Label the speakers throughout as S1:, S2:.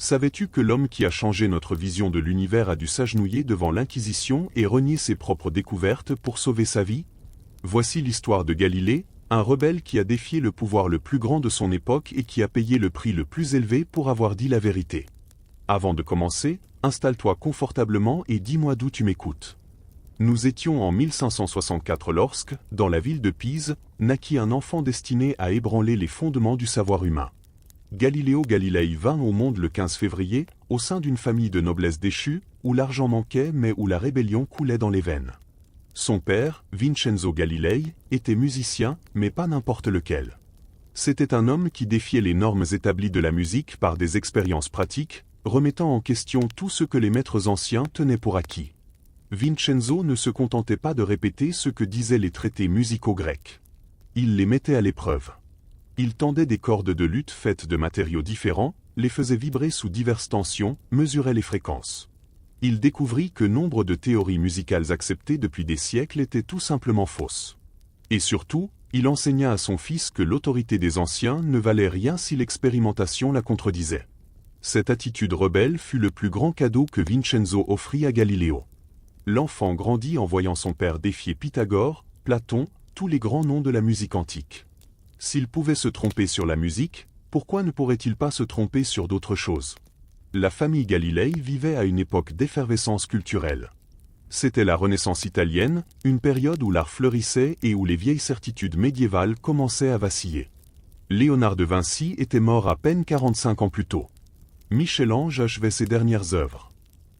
S1: Savais-tu que l'homme qui a changé notre vision de l'univers a dû s'agenouiller devant l'Inquisition et renier ses propres découvertes pour sauver sa vie? Voici l'histoire de Galilée, un rebelle qui a défié le pouvoir le plus grand de son époque et qui a payé le prix le plus élevé pour avoir dit la vérité. Avant de commencer, installe-toi confortablement et dis-moi d'où tu m'écoutes. Nous étions en 1564 lorsque, dans la ville de Pise, naquit un enfant destiné à ébranler les fondements du savoir humain. Galileo Galilei vint au monde le 15 février, au sein d'une famille de noblesse déchue, où l'argent manquait mais où la rébellion coulait dans les veines. Son père, Vincenzo Galilei, était musicien, mais pas n'importe lequel. C'était un homme qui défiait les normes établies de la musique par des expériences pratiques, remettant en question tout ce que les maîtres anciens tenaient pour acquis. Vincenzo ne se contentait pas de répéter ce que disaient les traités musicaux grecs. Il les mettait à l'épreuve. Il tendait des cordes de luth faites de matériaux différents, les faisait vibrer sous diverses tensions, mesurait les fréquences. Il découvrit que nombre de théories musicales acceptées depuis des siècles étaient tout simplement fausses. Et surtout, il enseigna à son fils que l'autorité des anciens ne valait rien si l'expérimentation la contredisait. Cette attitude rebelle fut le plus grand cadeau que Vincenzo offrit à Galiléo. L'enfant grandit en voyant son père défier Pythagore, Platon, tous les grands noms de la musique antique. S'il pouvait se tromper sur la musique, pourquoi ne pourrait-il pas se tromper sur d'autres choses? La famille Galilei vivait à une époque d'effervescence culturelle. C'était la Renaissance italienne, une période où l'art fleurissait et où les vieilles certitudes médiévales commençaient à vaciller. Léonard de Vinci était mort à peine 45 ans plus tôt. Michel-Ange achevait ses dernières œuvres.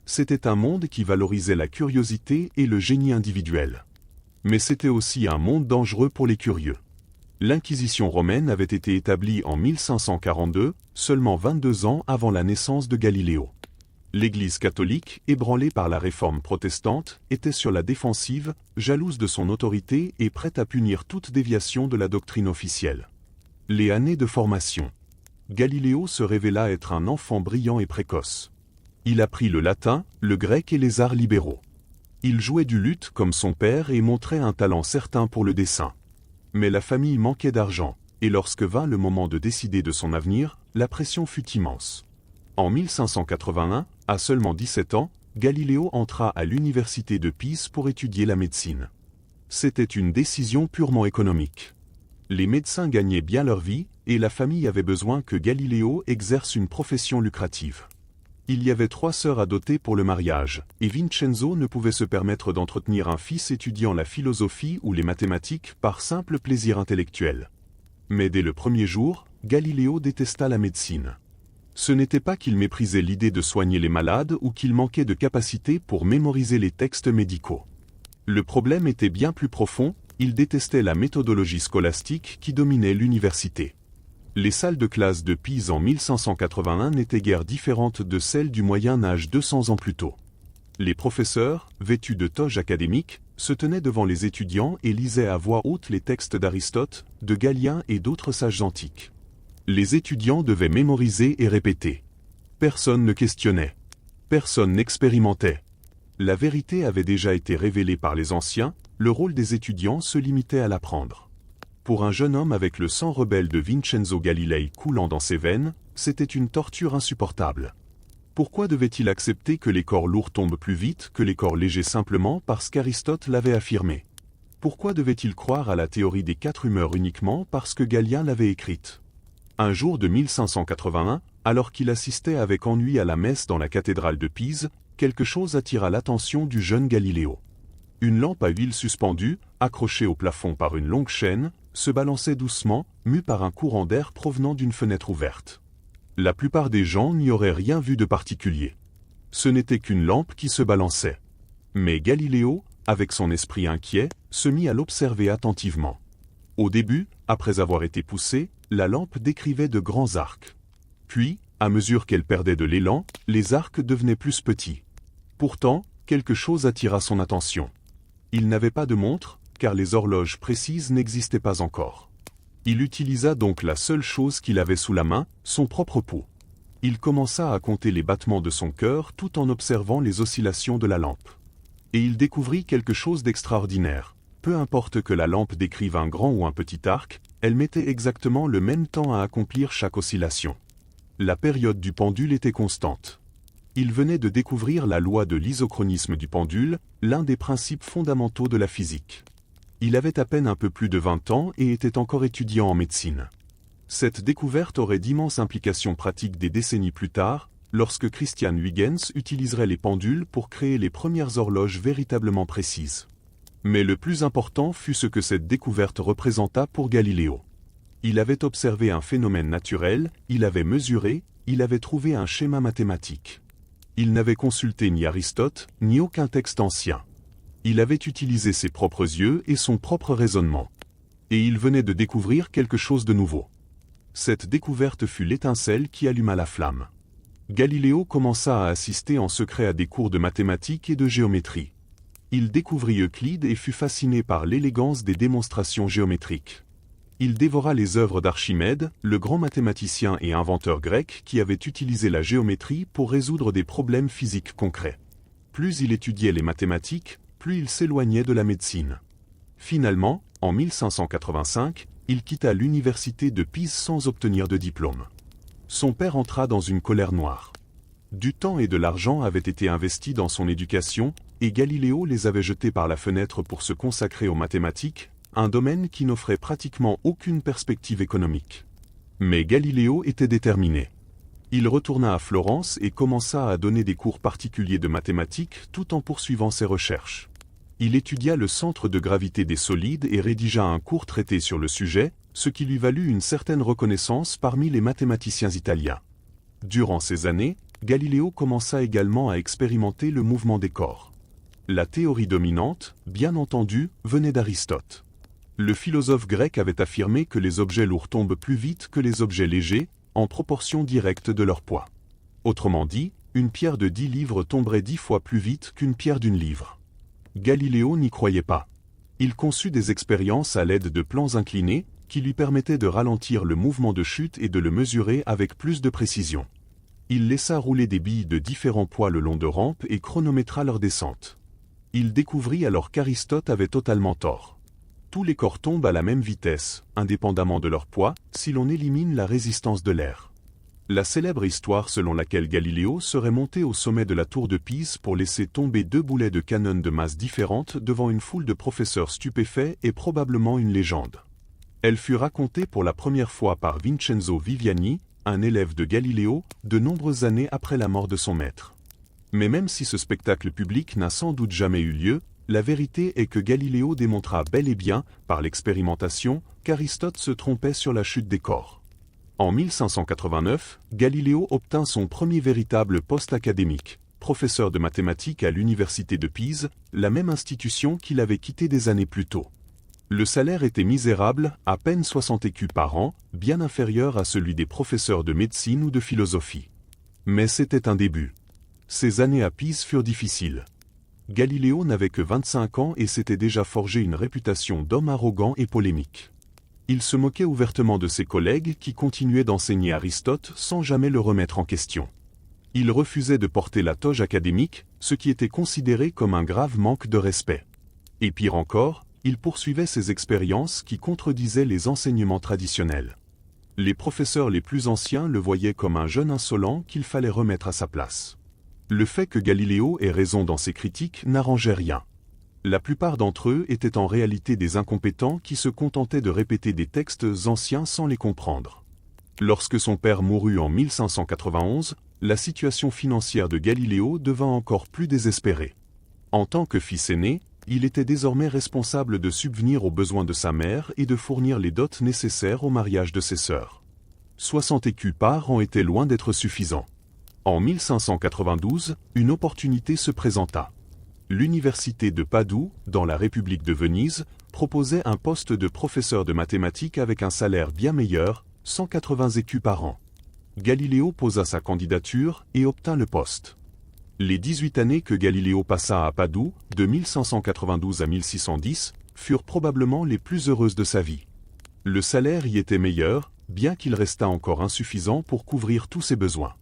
S1: C'était un monde qui valorisait la curiosité et le génie individuel. Mais c'était aussi un monde dangereux pour les curieux. L'Inquisition romaine avait été établie en 1542, seulement 22 ans avant la naissance de Galiléo. L'Église catholique, ébranlée par la réforme protestante, était sur la défensive, jalouse de son autorité et prête à punir toute déviation de la doctrine officielle. Les années de formation. Galiléo se révéla être un enfant brillant et précoce. Il apprit le latin, le grec et les arts libéraux. Il jouait du luth comme son père et montrait un talent certain pour le dessin. Mais la famille manquait d'argent, et lorsque vint le moment de décider de son avenir, la pression fut immense. En 1581, à seulement 17 ans, Galiléo entra à l'université de Pise pour étudier la médecine. C'était une décision purement économique. Les médecins gagnaient bien leur vie, et la famille avait besoin que Galiléo exerce une profession lucrative. Il y avait 3 sœurs à doter pour le mariage, et Vincenzo ne pouvait se permettre d'entretenir un fils étudiant la philosophie ou les mathématiques par simple plaisir intellectuel. Mais dès le premier jour, Galiléo détesta la médecine. Ce n'était pas qu'il méprisait l'idée de soigner les malades ou qu'il manquait de capacité pour mémoriser les textes médicaux. Le problème était bien plus profond, il détestait la méthodologie scolastique qui dominait l'université. Les salles de classe de Pise en 1581 n'étaient guère différentes de celles du Moyen Âge 200 ans plus tôt. Les professeurs, vêtus de toges académiques, se tenaient devant les étudiants et lisaient à voix haute les textes d'Aristote, de Galien et d'autres sages antiques. Les étudiants devaient mémoriser et répéter. Personne ne questionnait. Personne n'expérimentait. La vérité avait déjà été révélée par les anciens, le rôle des étudiants se limitait à l'apprendre. Pour un jeune homme avec le sang rebelle de Vincenzo Galilei coulant dans ses veines, c'était une torture insupportable. Pourquoi devait-il accepter que les corps lourds tombent plus vite que les corps légers simplement parce qu'Aristote l'avait affirmé? Pourquoi devait-il croire à la théorie des 4 humeurs uniquement parce que Galien l'avait écrite? Un jour de 1581, alors qu'il assistait avec ennui à la messe dans la cathédrale de Pise, quelque chose attira l'attention du jeune Galiléo. Une lampe à huile suspendue, accrochée au plafond par une longue chaîne, se balançait doucement, mue par un courant d'air provenant d'une fenêtre ouverte. La plupart des gens n'y auraient rien vu de particulier. Ce n'était qu'une lampe qui se balançait. Mais Galiléo, avec son esprit inquiet, se mit à l'observer attentivement. Au début, après avoir été poussée, la lampe décrivait de grands arcs. Puis, à mesure qu'elle perdait de l'élan, les arcs devenaient plus petits. Pourtant, quelque chose attira son attention. Il n'avait pas de montre, car les horloges précises n'existaient pas encore. Il utilisa donc la seule chose qu'il avait sous la main, son propre pouls. Il commença à compter les battements de son cœur tout en observant les oscillations de la lampe. Et il découvrit quelque chose d'extraordinaire. Peu importe que la lampe décrive un grand ou un petit arc, elle mettait exactement le même temps à accomplir chaque oscillation. La période du pendule était constante. Il venait de découvrir la loi de l'isochronisme du pendule, l'un des principes fondamentaux de la physique. Il avait à peine un peu plus de 20 ans et était encore étudiant en médecine. Cette découverte aurait d'immenses implications pratiques des décennies plus tard, lorsque Christian Huygens utiliserait les pendules pour créer les premières horloges véritablement précises. Mais le plus important fut ce que cette découverte représenta pour Galiléo. Il avait observé un phénomène naturel, il avait mesuré, il avait trouvé un schéma mathématique. Il n'avait consulté ni Aristote, ni aucun texte ancien. Il avait utilisé ses propres yeux et son propre raisonnement. Et il venait de découvrir quelque chose de nouveau. Cette découverte fut l'étincelle qui alluma la flamme. Galiléo commença à assister en secret à des cours de mathématiques et de géométrie. Il découvrit Euclide et fut fasciné par l'élégance des démonstrations géométriques. Il dévora les œuvres d'Archimède, le grand mathématicien et inventeur grec qui avait utilisé la géométrie pour résoudre des problèmes physiques concrets. Plus il étudiait les mathématiques, plus il s'éloignait de la médecine. Finalement, en 1585, il quitta l'université de Pise sans obtenir de diplôme. Son père entra dans une colère noire. Du temps et de l'argent avaient été investis dans son éducation, et Galiléo les avait jetés par la fenêtre pour se consacrer aux mathématiques, un domaine qui n'offrait pratiquement aucune perspective économique. Mais Galiléo était déterminé. Il retourna à Florence et commença à donner des cours particuliers de mathématiques tout en poursuivant ses recherches. Il étudia le centre de gravité des solides et rédigea un court traité sur le sujet, ce qui lui valut une certaine reconnaissance parmi les mathématiciens italiens. Durant ces années, Galiléo commença également à expérimenter le mouvement des corps. La théorie dominante, bien entendu, venait d'Aristote. Le philosophe grec avait affirmé que les objets lourds tombent plus vite que les objets légers, en proportion directe de leur poids. Autrement dit, une pierre de 10 livres tomberait 10 fois plus vite qu'une pierre d'1 livre. Galiléo n'y croyait pas. Il conçut des expériences à l'aide de plans inclinés, qui lui permettaient de ralentir le mouvement de chute et de le mesurer avec plus de précision. Il laissa rouler des billes de différents poids le long de rampes et chronométra leur descente. Il découvrit alors qu'Aristote avait totalement tort. Tous les corps tombent à la même vitesse, indépendamment de leur poids, si l'on élimine la résistance de l'air. La célèbre histoire selon laquelle Galiléo serait monté au sommet de la tour de Pise pour laisser tomber 2 boulets de canon de masse différentes devant une foule de professeurs stupéfaits est probablement une légende. Elle fut racontée pour la première fois par Vincenzo Viviani, un élève de Galiléo, de nombreuses années après la mort de son maître. Mais même si ce spectacle public n'a sans doute jamais eu lieu, la vérité est que Galiléo démontra bel et bien, par l'expérimentation, qu'Aristote se trompait sur la chute des corps. En 1589, Galiléo obtint son premier véritable poste académique, professeur de mathématiques à l'université de Pise, la même institution qu'il avait quittée des années plus tôt. Le salaire était misérable, à peine 60 écus par an, bien inférieur à celui des professeurs de médecine ou de philosophie. Mais c'était un début. Ces années à Pise furent difficiles. Galiléo n'avait que 25 ans et s'était déjà forgé une réputation d'homme arrogant et polémique. Il se moquait ouvertement de ses collègues qui continuaient d'enseigner Aristote sans jamais le remettre en question. Il refusait de porter la toge académique, ce qui était considéré comme un grave manque de respect. Et pire encore, il poursuivait ses expériences qui contredisaient les enseignements traditionnels. Les professeurs les plus anciens le voyaient comme un jeune insolent qu'il fallait remettre à sa place. Le fait que Galiléo ait raison dans ses critiques n'arrangeait rien. La plupart d'entre eux étaient en réalité des incompétents qui se contentaient de répéter des textes anciens sans les comprendre. Lorsque son père mourut en 1591, la situation financière de Galiléo devint encore plus désespérée. En tant que fils aîné, il était désormais responsable de subvenir aux besoins de sa mère et de fournir les dots nécessaires au mariage de ses sœurs. 60 écus par an étaient loin d'être suffisants. En 1592, une opportunité se présenta. L'université de Padoue, dans la République de Venise, proposait un poste de professeur de mathématiques avec un salaire bien meilleur, 180 écus par an. Galiléo posa sa candidature et obtint le poste. Les 18 années que Galiléo passa à Padoue, de 1592 à 1610, furent probablement les plus heureuses de sa vie. Le salaire y était meilleur, bien qu'il restât encore insuffisant pour couvrir tous ses besoins.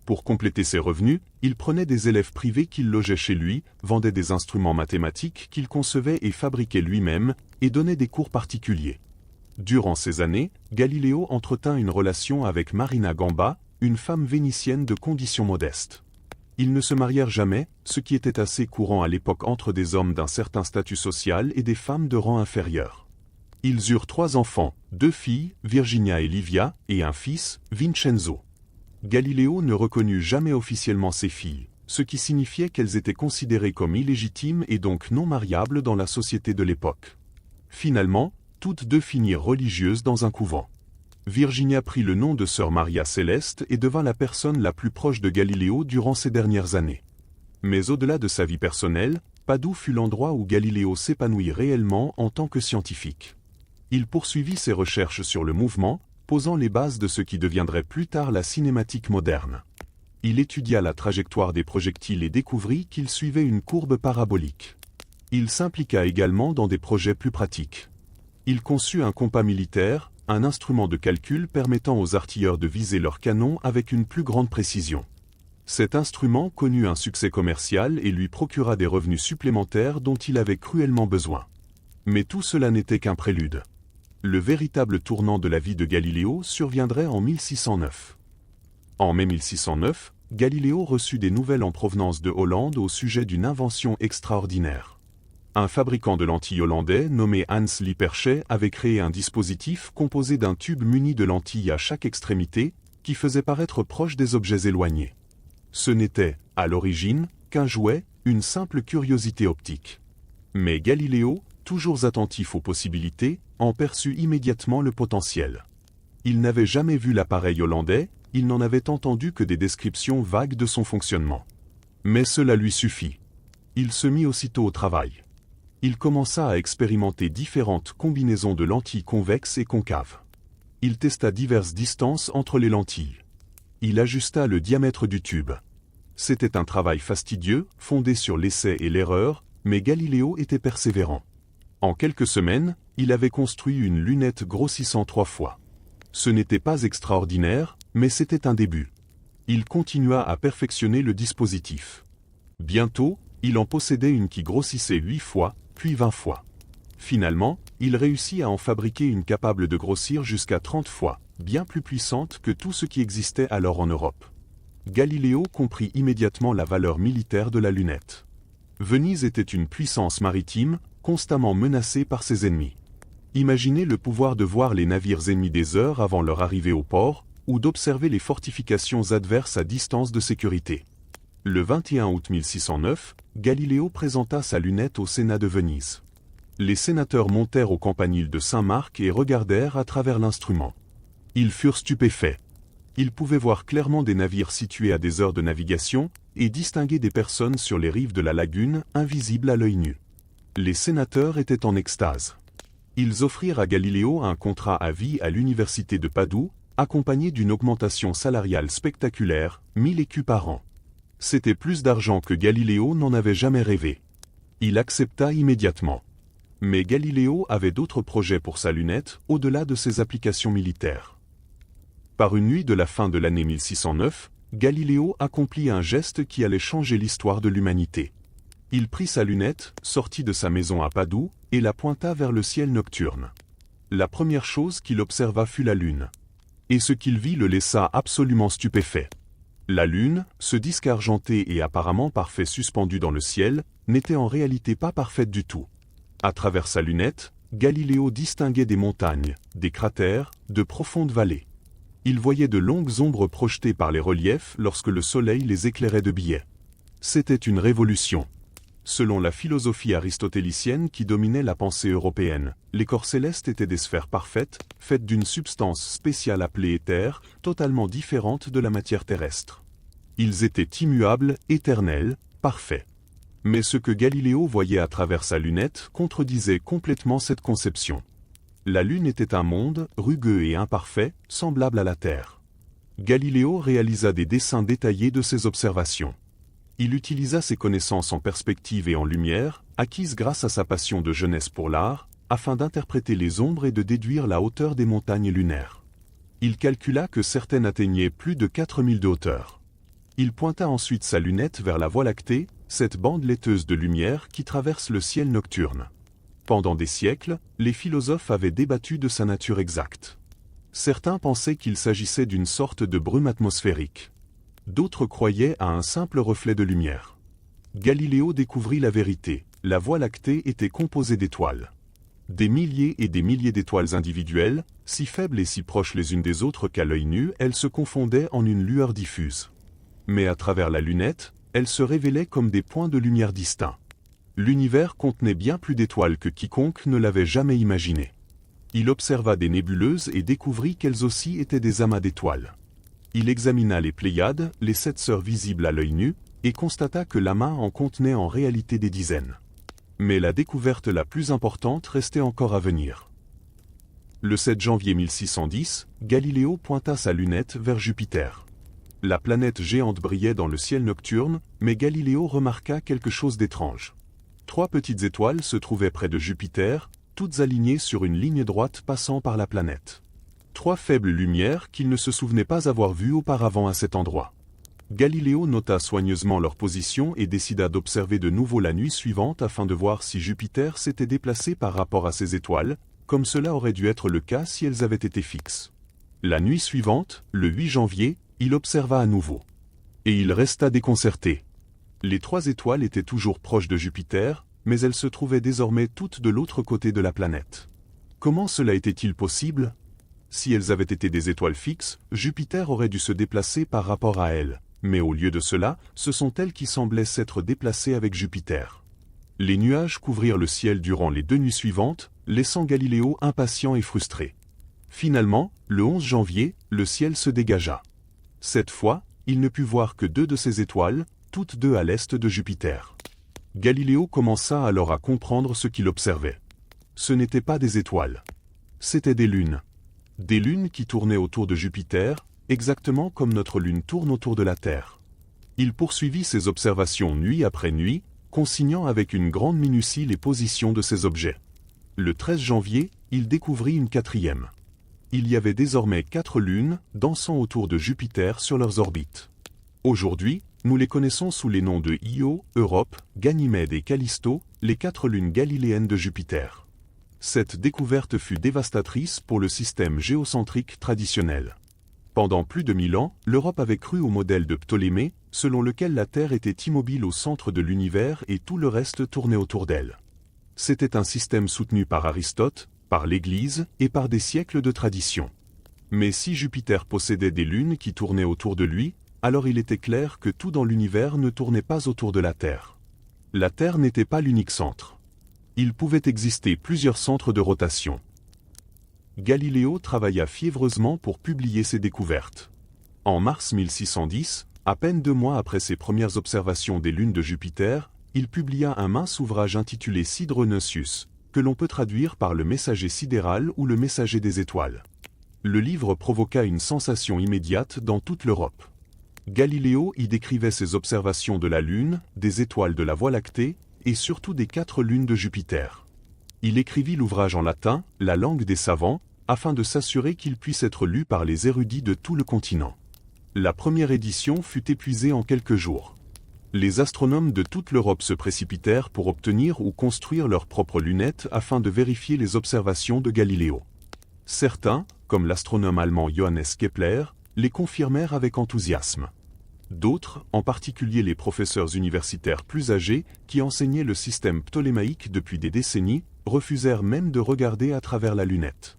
S1: Pour compléter ses revenus, il prenait des élèves privés qu'il logeait chez lui, vendait des instruments mathématiques qu'il concevait et fabriquait lui-même, et donnait des cours particuliers. Durant ces années, Galiléo entretint une relation avec Marina Gamba, une femme vénitienne de conditions modestes. Ils ne se marièrent jamais, ce qui était assez courant à l'époque entre des hommes d'un certain statut social et des femmes de rang inférieur. Ils eurent 3 enfants, 2 filles, Virginia et Livia, et un fils, Vincenzo. Galiléo ne reconnut jamais officiellement ses filles, ce qui signifiait qu'elles étaient considérées comme illégitimes et donc non mariables dans la société de l'époque. Finalement, toutes 2 finirent religieuses dans un couvent. Virginia prit le nom de sœur Maria Céleste et devint la personne la plus proche de Galiléo durant ces dernières années. Mais au-delà de sa vie personnelle, Padoue fut l'endroit où Galiléo s'épanouit réellement en tant que scientifique. Il poursuivit ses recherches sur le mouvement, posant les bases de ce qui deviendrait plus tard la cinématique moderne. Il étudia la trajectoire des projectiles et découvrit qu'ils suivaient une courbe parabolique. Il s'impliqua également dans des projets plus pratiques. Il conçut un compas militaire, un instrument de calcul permettant aux artilleurs de viser leurs canons avec une plus grande précision. Cet instrument connut un succès commercial et lui procura des revenus supplémentaires dont il avait cruellement besoin. Mais tout cela n'était qu'un prélude. Le véritable tournant de la vie de Galiléo surviendrait en 1609. En mai 1609, Galiléo reçut des nouvelles en provenance de Hollande au sujet d'une invention extraordinaire. Un fabricant de lentilles hollandais nommé Hans Lippershey avait créé un dispositif composé d'un tube muni de lentilles à chaque extrémité, qui faisait paraître proche des objets éloignés. Ce n'était, à l'origine, qu'un jouet, une simple curiosité optique. Mais Galiléo, toujours attentif aux possibilités, en perçut immédiatement le potentiel. Il n'avait jamais vu l'appareil hollandais, il n'en avait entendu que des descriptions vagues de son fonctionnement. Mais cela lui suffit. Il se mit aussitôt au travail. Il commença à expérimenter différentes combinaisons de lentilles convexes et concaves. Il testa diverses distances entre les lentilles. Il ajusta le diamètre du tube. C'était un travail fastidieux, fondé sur l'essai et l'erreur, mais Galiléo était persévérant. En quelques semaines, il avait construit une lunette grossissant 3 fois. Ce n'était pas extraordinaire, mais c'était un début. Il continua à perfectionner le dispositif. Bientôt, il en possédait une qui grossissait 8 fois, puis 20 fois. Finalement, il réussit à en fabriquer une capable de grossir jusqu'à 30 fois, bien plus puissante que tout ce qui existait alors en Europe. Galiléo comprit immédiatement la valeur militaire de la lunette. Venise était une puissance maritime, constamment menacée par ses ennemis. Imaginez le pouvoir de voir les navires ennemis des heures avant leur arrivée au port, ou d'observer les fortifications adverses à distance de sécurité. Le 21 août 1609, Galiléo présenta sa lunette au Sénat de Venise. Les sénateurs montèrent au campanile de Saint-Marc et regardèrent à travers l'instrument. Ils furent stupéfaits. Ils pouvaient voir clairement des navires situés à des heures de navigation et distinguer des personnes sur les rives de la lagune, invisibles à l'œil nu. Les sénateurs étaient en extase. Ils offrirent à Galiléo un contrat à vie à l'université de Padoue, accompagné d'une augmentation salariale spectaculaire, 1000 écus par an. C'était plus d'argent que Galiléo n'en avait jamais rêvé. Il accepta immédiatement. Mais Galiléo avait d'autres projets pour sa lunette, au-delà de ses applications militaires. Par une nuit de la fin de l'année 1609, Galiléo accomplit un geste qui allait changer l'histoire de l'humanité. Il prit sa lunette, sortit de sa maison à Padoue, et la pointa vers le ciel nocturne. La première chose qu'il observa fut la lune. Et ce qu'il vit le laissa absolument stupéfait. La lune, ce disque argenté et apparemment parfait suspendu dans le ciel, n'était en réalité pas parfaite du tout. À travers sa lunette, Galiléo distinguait des montagnes, des cratères, de profondes vallées. Il voyait de longues ombres projetées par les reliefs lorsque le soleil les éclairait de biais. C'était une révolution. Selon la philosophie aristotélicienne qui dominait la pensée européenne, les corps célestes étaient des sphères parfaites, faites d'une substance spéciale appelée éther, totalement différente de la matière terrestre. Ils étaient immuables, éternels, parfaits. Mais ce que Galiléo voyait à travers sa lunette contredisait complètement cette conception. La Lune était un monde, rugueux et imparfait, semblable à la Terre. Galiléo réalisa des dessins détaillés de ses observations. Il utilisa ses connaissances en perspective et en lumière, acquises grâce à sa passion de jeunesse pour l'art, afin d'interpréter les ombres et de déduire la hauteur des montagnes lunaires. Il calcula que certaines atteignaient plus de 4000 de hauteur. Il pointa ensuite sa lunette vers la Voie lactée, cette bande laiteuse de lumière qui traverse le ciel nocturne. Pendant des siècles, les philosophes avaient débattu de sa nature exacte. Certains pensaient qu'il s'agissait d'une sorte de brume atmosphérique. D'autres croyaient à un simple reflet de lumière. Galiléo découvrit la vérité, la Voie lactée était composée d'étoiles. Des milliers et des milliers d'étoiles individuelles, si faibles et si proches les unes des autres qu'à l'œil nu, elles se confondaient en une lueur diffuse. Mais à travers la lunette, elles se révélaient comme des points de lumière distincts. L'univers contenait bien plus d'étoiles que quiconque ne l'avait jamais imaginé. Il observa des nébuleuses et découvrit qu'elles aussi étaient des amas d'étoiles. Il examina les Pléiades, les 7 sœurs visibles à l'œil nu, et constata que l'amas en contenait en réalité des dizaines. Mais la découverte la plus importante restait encore à venir. Le 7 janvier 1610, Galiléo pointa sa lunette vers Jupiter. La planète géante brillait dans le ciel nocturne, mais Galiléo remarqua quelque chose d'étrange. 3 petites étoiles se trouvaient près de Jupiter, toutes alignées sur une ligne droite passant par la planète. 3 faibles lumières qu'il ne se souvenait pas avoir vues auparavant à cet endroit. Galiléo nota soigneusement leur position et décida d'observer de nouveau la nuit suivante afin de voir si Jupiter s'était déplacé par rapport à ces étoiles, comme cela aurait dû être le cas si elles avaient été fixes. La nuit suivante, le 8 janvier, il observa à nouveau. Et il resta déconcerté. Les 3 étoiles étaient toujours proches de Jupiter, mais elles se trouvaient désormais toutes de l'autre côté de la planète. Comment cela était-il possible? Si elles avaient été des étoiles fixes, Jupiter aurait dû se déplacer par rapport à elles. Mais au lieu de cela, ce sont elles qui semblaient s'être déplacées avec Jupiter. Les nuages couvrirent le ciel durant les 2 nuits suivantes, laissant Galiléo impatient et frustré. Finalement, le 11 janvier, le ciel se dégagea. Cette fois, il ne put voir que 2 de ces étoiles, toutes 2 à l'est de Jupiter. Galiléo commença alors à comprendre ce qu'il observait. Ce n'étaient pas des étoiles. C'étaient des lunes. Des lunes qui tournaient autour de Jupiter, exactement comme notre Lune tourne autour de la Terre. Il poursuivit ses observations nuit après nuit, consignant avec une grande minutie les positions de ces objets. Le 13 janvier, il découvrit une 4e. Il y avait désormais 4 lunes, dansant autour de Jupiter sur leurs orbites. Aujourd'hui, nous les connaissons sous les noms de Io, Europe, Ganymède et Callisto, les 4 lunes galiléennes de Jupiter. Cette découverte fut dévastatrice pour le système géocentrique traditionnel. Pendant plus de 1000 ans, l'Europe avait cru au modèle de Ptolémée, selon lequel la Terre était immobile au centre de l'univers et tout le reste tournait autour d'elle. C'était un système soutenu par Aristote, par l'Église et par des siècles de tradition. Mais si Jupiter possédait des lunes qui tournaient autour de lui, alors il était clair que tout dans l'univers ne tournait pas autour de la Terre. La Terre n'était pas l'unique centre. Il pouvait exister plusieurs centres de rotation. Galiléo travailla fiévreusement pour publier ses découvertes. En mars 1610, à peine 2 mois après ses premières observations des lunes de Jupiter, il publia un mince ouvrage intitulé Sidre Nuncius, que l'on peut traduire par le messager sidéral ou le messager des étoiles. Le livre provoqua une sensation immédiate dans toute l'Europe. Galiléo y décrivait ses observations de la Lune, des étoiles de la Voie lactée, et surtout des 4 lunes de Jupiter. Il écrivit l'ouvrage en latin, la langue des savants, afin de s'assurer qu'il puisse être lu par les érudits de tout le continent. La première édition fut épuisée en quelques jours. Les astronomes de toute l'Europe se précipitèrent pour obtenir ou construire leurs propres lunettes afin de vérifier les observations de Galiléo. Certains, comme l'astronome allemand Johannes Kepler, les confirmèrent avec enthousiasme. D'autres, en particulier les professeurs universitaires plus âgés, qui enseignaient le système ptolémaïque depuis des décennies, refusèrent même de regarder à travers la lunette.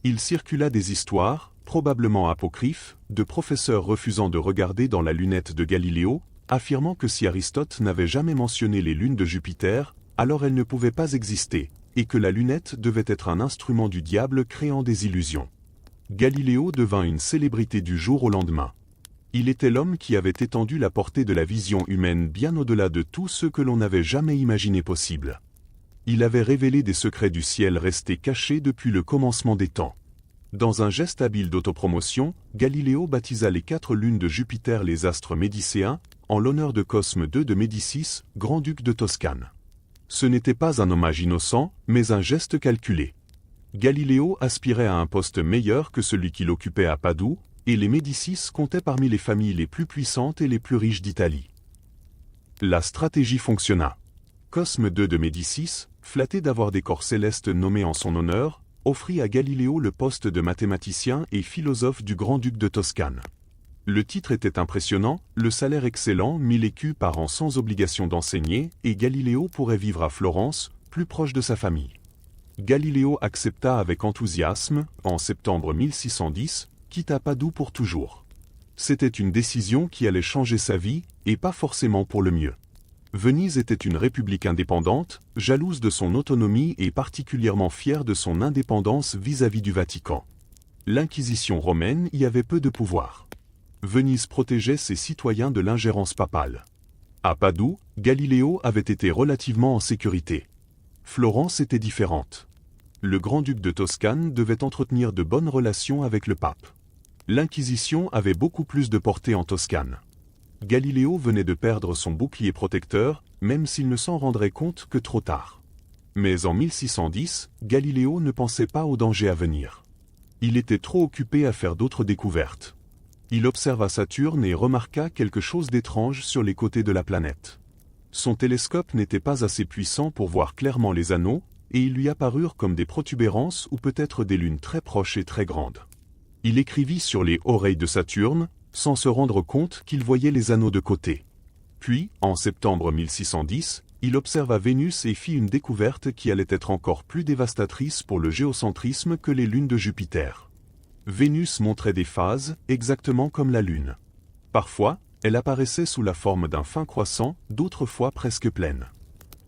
S1: Il circula des histoires, probablement apocryphes, de professeurs refusant de regarder dans la lunette de Galiléo, affirmant que si Aristote n'avait jamais mentionné les lunes de Jupiter, alors elles ne pouvaient pas exister, et que la lunette devait être un instrument du diable créant des illusions. Galiléo devint une célébrité du jour au lendemain. Il était l'homme qui avait étendu la portée de la vision humaine bien au-delà de tout ce que l'on n'avait jamais imaginé possible. Il avait révélé des secrets du ciel restés cachés depuis le commencement des temps. Dans un geste habile d'autopromotion, Galiléo baptisa les 4 lunes de Jupiter les astres médicéens, en l'honneur de Cosme II de Médicis, grand-duc de Toscane. Ce n'était pas un hommage innocent, mais un geste calculé. Galiléo aspirait à un poste meilleur que celui qu'il occupait à Padoue, et les Médicis comptaient parmi les familles les plus puissantes et les plus riches d'Italie. La stratégie fonctionna. Cosme II de Médicis, flatté d'avoir des corps célestes nommés en son honneur, offrit à Galiléo le poste de mathématicien et philosophe du grand-duc de Toscane. Le titre était impressionnant, le salaire excellent, 1000 écus par an sans obligation d'enseigner, et Galiléo pourrait vivre à Florence, plus proche de sa famille. Galiléo accepta avec enthousiasme, en septembre 1610, quitta Padoue pour toujours. C'était une décision qui allait changer sa vie, et pas forcément pour le mieux. Venise était une république indépendante, jalouse de son autonomie et particulièrement fière de son indépendance vis-à-vis du Vatican. L'Inquisition romaine y avait peu de pouvoir. Venise protégeait ses citoyens de l'ingérence papale. À Padoue, Galiléo avait été relativement en sécurité. Florence était différente. Le grand-duc de Toscane devait entretenir de bonnes relations avec le pape. L'Inquisition avait beaucoup plus de portée en Toscane. Galiléo venait de perdre son bouclier protecteur, même s'il ne s'en rendrait compte que trop tard. Mais en 1610, Galiléo ne pensait pas au danger à venir. Il était trop occupé à faire d'autres découvertes. Il observa Saturne et remarqua quelque chose d'étrange sur les côtés de la planète. Son télescope n'était pas assez puissant pour voir clairement les anneaux, et ils lui apparurent comme des protubérances ou peut-être des lunes très proches et très grandes. Il écrivit sur les oreilles de Saturne, sans se rendre compte qu'il voyait les anneaux de côté. Puis, en septembre 1610, il observa Vénus et fit une découverte qui allait être encore plus dévastatrice pour le géocentrisme que les lunes de Jupiter. Vénus montrait des phases, exactement comme la Lune. Parfois, elle apparaissait sous la forme d'un fin croissant, d'autres fois presque pleine.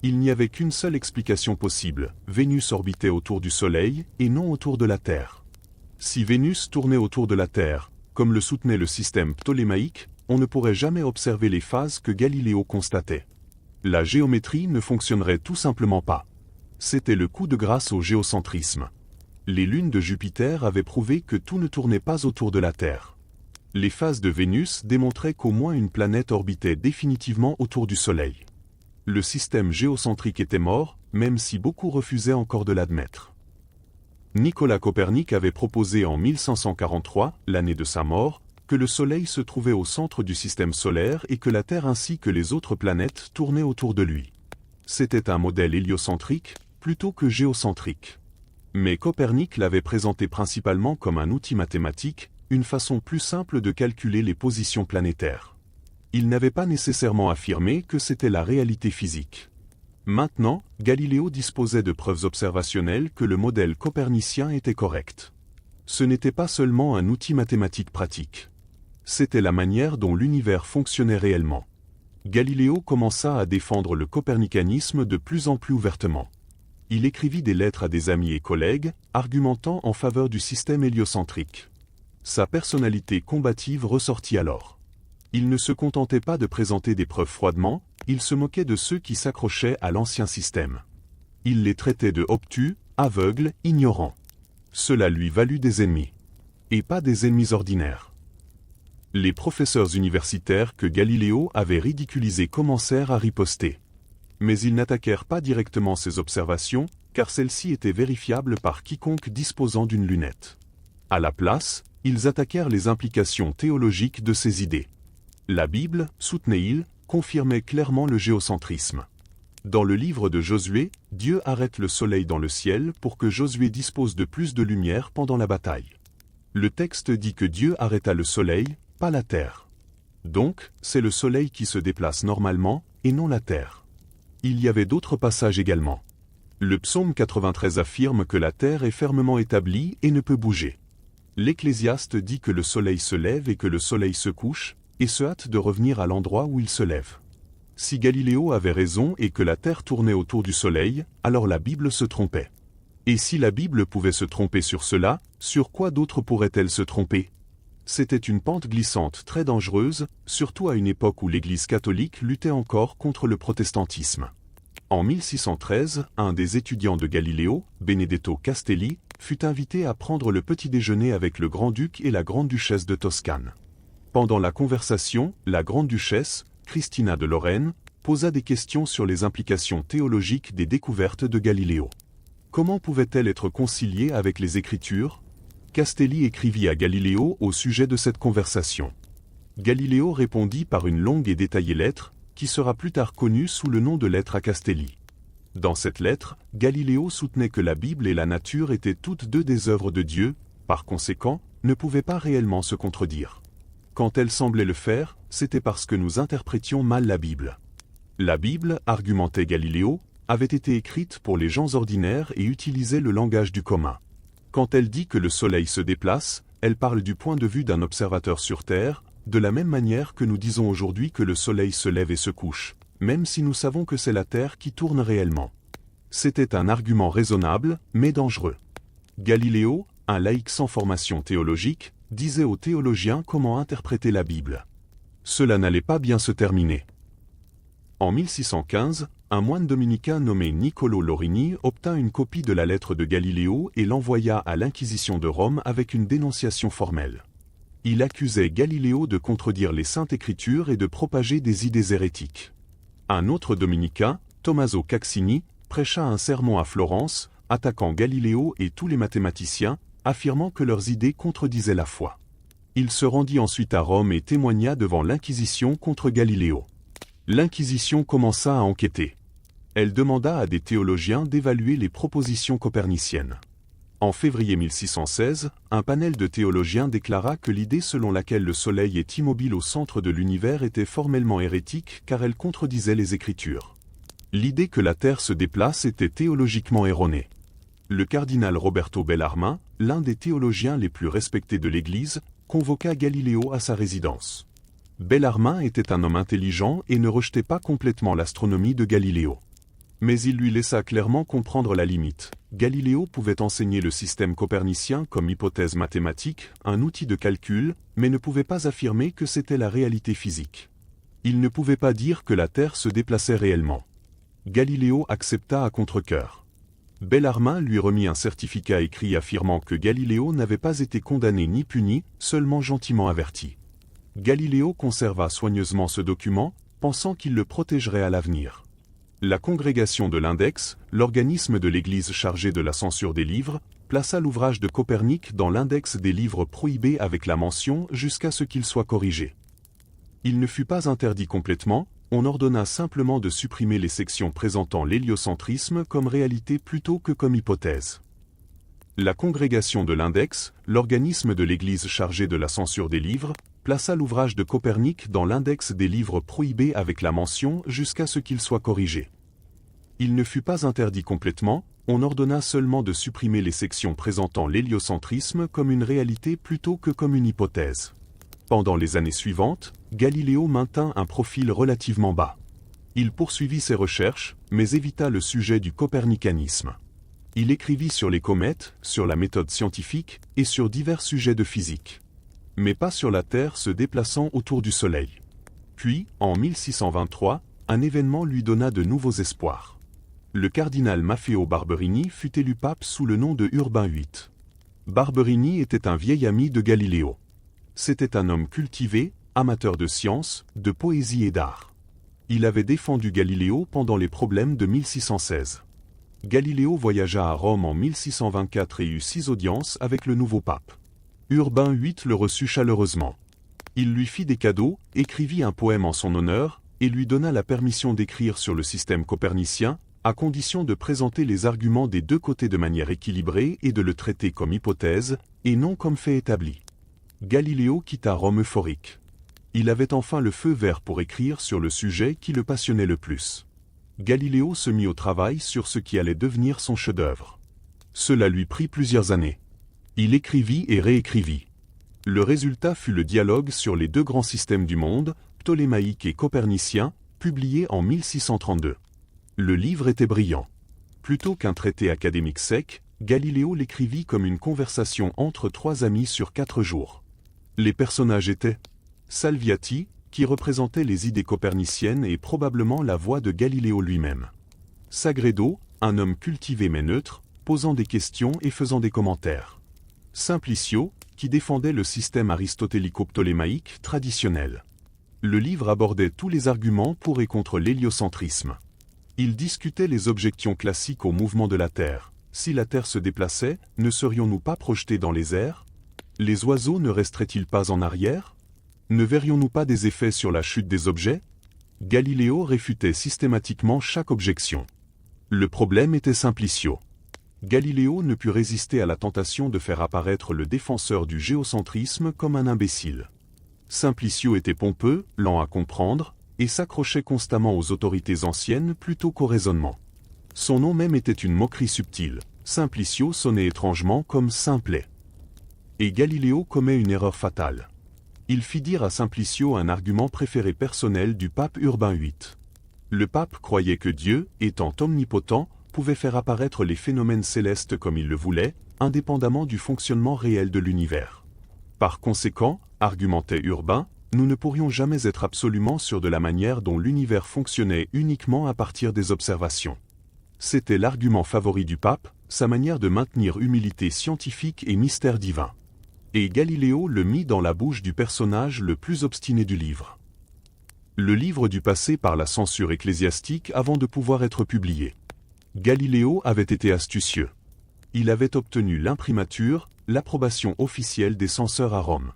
S1: Il n'y avait qu'une seule explication possible, Vénus orbitait autour du Soleil, et non autour de la Terre. Si Vénus tournait autour de la Terre, comme le soutenait le système ptolémaïque, on ne pourrait jamais observer les phases que Galiléo constatait. La géométrie ne fonctionnerait tout simplement pas. C'était le coup de grâce au géocentrisme. Les lunes de Jupiter avaient prouvé que tout ne tournait pas autour de la Terre. Les phases de Vénus démontraient qu'au moins une planète orbitait définitivement autour du Soleil. Le système géocentrique était mort, même si beaucoup refusaient encore de l'admettre. Nicolas Copernic avait proposé en 1543, l'année de sa mort, que le Soleil se trouvait au centre du système solaire et que la Terre ainsi que les autres planètes tournaient autour de lui. C'était un modèle héliocentrique, plutôt que géocentrique. Mais Copernic l'avait présenté principalement comme un outil mathématique, une façon plus simple de calculer les positions planétaires. Il n'avait pas nécessairement affirmé que c'était la réalité physique. Maintenant, Galiléo disposait de preuves observationnelles que le modèle copernicien était correct. Ce n'était pas seulement un outil mathématique pratique. C'était la manière dont l'univers fonctionnait réellement. Galiléo commença à défendre le copernicanisme de plus en plus ouvertement. Il écrivit des lettres à des amis et collègues, argumentant en faveur du système héliocentrique. Sa personnalité combative ressortit alors. Il ne se contentait pas de présenter des preuves froidement, il se moquait de ceux qui s'accrochaient à l'ancien système. Il les traitait de obtus, aveugles, ignorants. Cela lui valut des ennemis. Et pas des ennemis ordinaires. Les professeurs universitaires que Galiléo avait ridiculisés commencèrent à riposter. Mais ils n'attaquèrent pas directement ses observations, car celles-ci étaient vérifiables par quiconque disposant d'une lunette. À la place, ils attaquèrent les implications théologiques de ses idées. La Bible, soutenait-il, confirmait clairement le géocentrisme. Dans le livre de Josué, Dieu arrête le soleil dans le ciel pour que Josué dispose de plus de lumière pendant la bataille. Le texte dit que Dieu arrêta le soleil, pas la terre. Donc, c'est le soleil qui se déplace normalement, et non la terre. Il y avait d'autres passages également. Le psaume 93 affirme que la terre est fermement établie et ne peut bouger. L'Ecclésiaste dit que le soleil se lève et que le soleil se couche, et se hâte de revenir à l'endroit où il se lève. Si Galiléo avait raison et que la Terre tournait autour du Soleil, alors la Bible se trompait. Et si la Bible pouvait se tromper sur cela, sur quoi d'autre pourrait-elle se tromper? C'était une pente glissante très dangereuse, surtout à une époque où l'Église catholique luttait encore contre le protestantisme. En 1613, un des étudiants de Galiléo, Benedetto Castelli, fut invité à prendre le petit déjeuner avec le grand-duc et la grande-duchesse de Toscane. Pendant la conversation, la grande-duchesse, Christina de Lorraine, posa des questions sur les implications théologiques des découvertes de Galiléo. Comment pouvait-elle être conciliée avec les Écritures? Castelli écrivit à Galiléo au sujet de cette conversation. Galiléo répondit par une longue et détaillée lettre, qui sera plus tard connue sous le nom de lettre à Castelli. Dans cette lettre, Galiléo soutenait que la Bible et la nature étaient toutes deux des œuvres de Dieu, par conséquent, ne pouvaient pas réellement se contredire. Quand elles semblaient le faire, c'était parce que nous interprétions mal la Bible. La Bible, argumentait Galiléo, avait été écrite pour les gens ordinaires et utilisait le langage du commun. Quand elle dit que le soleil se déplace, elle parle du point de vue d'un observateur sur Terre, de la même manière que nous disons aujourd'hui que le soleil se lève et se couche, même si nous savons que c'est la Terre qui tourne réellement. C'était un argument raisonnable, mais dangereux. Galiléo, un laïc sans formation théologique, disait aux théologiens comment interpréter la Bible. Cela n'allait pas bien se terminer. En 1615, un moine dominicain nommé Niccolò Lorini obtint une copie de la lettre de Galiléo et l'envoya à l'Inquisition de Rome avec une dénonciation formelle. Il accusait Galiléo de contredire les Saintes Écritures et de propager des idées hérétiques. Un autre dominicain, Tommaso Caccini, prêcha un sermon à Florence, attaquant Galiléo et tous les mathématiciens, affirmant que leurs idées contredisaient la foi. Il se rendit ensuite à Rome et témoigna devant l'Inquisition contre Galiléo. L'Inquisition commença à enquêter. Elle demanda à des théologiens d'évaluer les propositions coperniciennes. En février 1616, un panel de théologiens déclara que l'idée selon laquelle le Soleil est immobile au centre de l'univers était formellement hérétique car elle contredisait les Écritures. L'idée que la Terre se déplace était théologiquement erronée. Le cardinal Roberto Bellarmin, l'un des théologiens les plus respectés de l'Église, convoqua Galiléo à sa résidence. Bellarmin était un homme intelligent et ne rejetait pas complètement l'astronomie de Galiléo. Mais il lui laissa clairement comprendre la limite. Galiléo pouvait enseigner le système copernicien comme hypothèse mathématique, un outil de calcul, mais ne pouvait pas affirmer que c'était la réalité physique. Il ne pouvait pas dire que la Terre se déplaçait réellement. Galiléo accepta à contre-cœur. Bellarmin lui remit un certificat écrit affirmant que Galiléo n'avait pas été condamné ni puni, seulement gentiment averti. Galiléo conserva soigneusement ce document, pensant qu'il le protégerait à l'avenir. La congrégation de l'Index, l'organisme de l'Église chargé de la censure des livres, plaça l'ouvrage de Copernic dans l'index des livres prohibés avec la mention jusqu'à ce qu'il soit corrigé. Il ne fut pas interdit complètement, on ordonna simplement de supprimer les sections présentant l'héliocentrisme comme réalité plutôt que comme hypothèse. La congrégation de l'Index, l'organisme de l'Église chargé de la censure des livres, plaça l'ouvrage de Copernic dans l'index des livres prohibés avec la mention jusqu'à ce qu'il soit corrigé. Il ne fut pas interdit complètement, on ordonna seulement de supprimer les sections présentant l'héliocentrisme comme une réalité plutôt que comme une hypothèse. Pendant les années suivantes, Galiléo maintint un profil relativement bas. Il poursuivit ses recherches, mais évita le sujet du copernicanisme. Il écrivit sur les comètes, sur la méthode scientifique et sur divers sujets de physique. Mais pas sur la Terre se déplaçant autour du Soleil. Puis, en 1623, un événement lui donna de nouveaux espoirs. Le cardinal Maffeo Barberini fut élu pape sous le nom de Urbain VIII. Barberini était un vieil ami de Galiléo. C'était un homme cultivé, amateur de science, de poésie et d'art. Il avait défendu Galiléo pendant les problèmes de 1616. Galiléo voyagea à Rome en 1624 et eut 6 audiences avec le nouveau pape. Urbain VIII le reçut chaleureusement. Il lui fit des cadeaux, écrivit un poème en son honneur, et lui donna la permission d'écrire sur le système copernicien, à condition de présenter les arguments des deux côtés de manière équilibrée et de le traiter comme hypothèse, et non comme fait établi. Galiléo quitta Rome euphorique. Il avait enfin le feu vert pour écrire sur le sujet qui le passionnait le plus. Galiléo se mit au travail sur ce qui allait devenir son chef-d'œuvre. Cela lui prit plusieurs années. Il écrivit et réécrivit. Le résultat fut le dialogue sur les deux grands systèmes du monde, ptolémaïque et copernicien, publié en 1632. Le livre était brillant. Plutôt qu'un traité académique sec, Galiléo l'écrivit comme une conversation entre 3 amis sur 4 jours. Les personnages étaient Salviati, qui représentait les idées coperniciennes et probablement la voix de Galiléo lui-même. Sagredo, un homme cultivé mais neutre, posant des questions et faisant des commentaires. Simplicio, qui défendait le système aristotélico-ptolémaïque traditionnel. Le livre abordait tous les arguments pour et contre l'héliocentrisme. Il discutait les objections classiques au mouvement de la Terre. Si la Terre se déplaçait, ne serions-nous pas projetés dans les airs? Les oiseaux ne resteraient-ils pas en arrière? Ne verrions-nous pas des effets sur la chute des objets? Galiléo réfutait systématiquement chaque objection. Le problème était Simplicio. Galiléo ne put résister à la tentation de faire apparaître le défenseur du géocentrisme comme un imbécile. Simplicio était pompeux, lent à comprendre, et s'accrochait constamment aux autorités anciennes plutôt qu'au raisonnement. Son nom même était une moquerie subtile. Simplicio sonnait étrangement comme Simplet. Et Galiléo commet une erreur fatale. Il fit dire à Simplicio un argument préféré personnel du pape Urbain VIII. Le pape croyait que Dieu, étant omnipotent, pouvait faire apparaître les phénomènes célestes comme il le voulait, indépendamment du fonctionnement réel de l'univers. Par conséquent, argumentait Urbain, nous ne pourrions jamais être absolument sûrs de la manière dont l'univers fonctionnait uniquement à partir des observations. C'était l'argument favori du pape, sa manière de maintenir humilité scientifique et mystère divin. Et Galiléo le mit dans la bouche du personnage le plus obstiné du livre. Le livre dut passer par la censure ecclésiastique avant de pouvoir être publié. Galiléo avait été astucieux. Il avait obtenu l'imprimature, l'approbation officielle des censeurs à Rome.